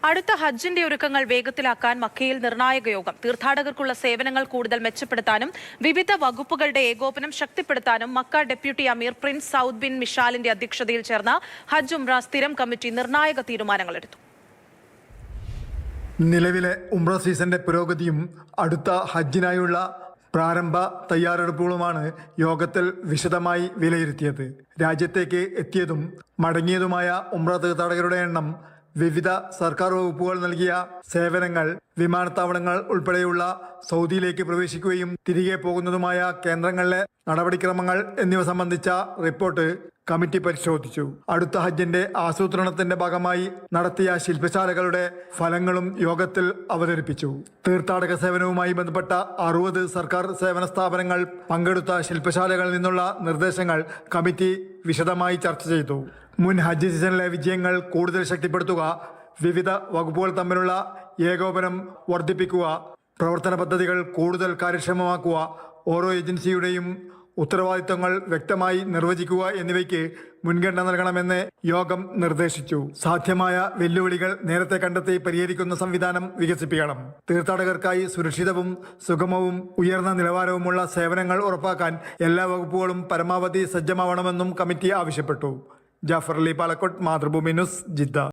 അടുത്ത ഹജ്ജിന്റെ ഒരുക്കങ്ങൾ വേഗത്തിലാക്കാൻ മക്കയിൽ നിർണായക യോഗം. തീർത്ഥാടകർക്കുള്ള സേവനങ്ങൾ കൂടുതൽ മെച്ചപ്പെടുത്താനും വിവിധ വകുപ്പുകളുടെ ഏകോപനം ശക്തിപ്പെടുത്താനും മക്ക ഡെപ്യൂട്ടി അമീർ പ്രിൻസ് സൌദ് ബിൻ മിഷാലിന്റെ അധ്യക്ഷതയിൽ ചേർന്ന ഹജ്ജ് ഉംറ സ്ഥിരം കമ്മിറ്റി നിർണായക തീരുമാനങ്ങളെടുത്തു. നിലവിലെ ഉംറ സീസന്റെ പുരോഗതിയും അടുത്ത ഹജ്ജിനായുള്ള പ്രാരംഭ തയ്യാറെടുപ്പുകളുമാണ് യോഗത്തിൽ വിശദമായി വിലയിരുത്തിയത്. രാജ്യത്തേക്ക് എത്തിയതും മടങ്ങിയതുമായ ഉംറ തീർത്ഥാടകരുടെ എണ്ണം, വിവിധ സർക്കാർ വകുപ്പുകൾ നൽകിയ സേവനങ്ങൾ, വിമാനത്താവളങ്ങൾ ഉൾപ്പെടെയുള്ള സൗദിയിലേക്ക് പ്രവേശിക്കുകയും തിരികെ പോകുന്നതുമായ കേന്ദ്രങ്ങളിലെ നടപടിക്രമങ്ങൾ എന്നിവ സംബന്ധിച്ച റിപ്പോർട്ട് കമ്മിറ്റി പരിശോധിച്ചു. അടുത്ത ഹജ്ജിന്റെ ആസൂത്രണത്തിന്റെ ഭാഗമായി നടത്തിയ ശില്പശാലകളുടെ ഫലങ്ങളും യോഗത്തിൽ അവതരിപ്പിച്ചു. തീർത്ഥാടക സേവനവുമായി ബന്ധപ്പെട്ട 60 സർക്കാർ സേവന സ്ഥാപനങ്ങൾ പങ്കെടുത്ത ശില്പശാലകളിൽ നിന്നുള്ള നിർദ്ദേശങ്ങൾ കമ്മിറ്റി വിശദമായി ചർച്ച ചെയ്തു. മുൻ ഹജ്ജ് സീസണിലെ വിജയങ്ങൾ കൂടുതൽ ശക്തിപ്പെടുത്തുക, വിവിധ വകുപ്പുകൾ തമ്മിലുള്ള ഏകോപനം വർദ്ധിപ്പിക്കുക, പ്രവർത്തന പദ്ധതികൾ കൂടുതൽ കാര്യക്ഷമമാക്കുക, ഓരോ ഏജൻസിയുടെയും ഉത്തരവാദിത്തങ്ങൾ വ്യക്തമായി നിർവചിക്കുക എന്നിവയ്ക്ക് മുൻഗണന നൽകണമെന്ന് യോഗം നിർദ്ദേശിച്ചു. സാധ്യമായ വെല്ലുവിളികൾ നേരത്തെ കണ്ടെത്തി പരിഹരിക്കുന്ന സംവിധാനം വികസിപ്പിക്കണം. തീർത്ഥാടകർക്കായി സുരക്ഷിതവും സുഗമവും ഉയർന്ന നിലവാരവുമുള്ള സേവനങ്ങൾ ഉറപ്പാക്കാൻ എല്ലാ വകുപ്പുകളും പരമാവധി സജ്ജമാവണമെന്നും കമ്മിറ്റി ആവശ്യപ്പെട്ടു. Jafar Ali, Palakkode, Mathrubhumi news, Jeddah.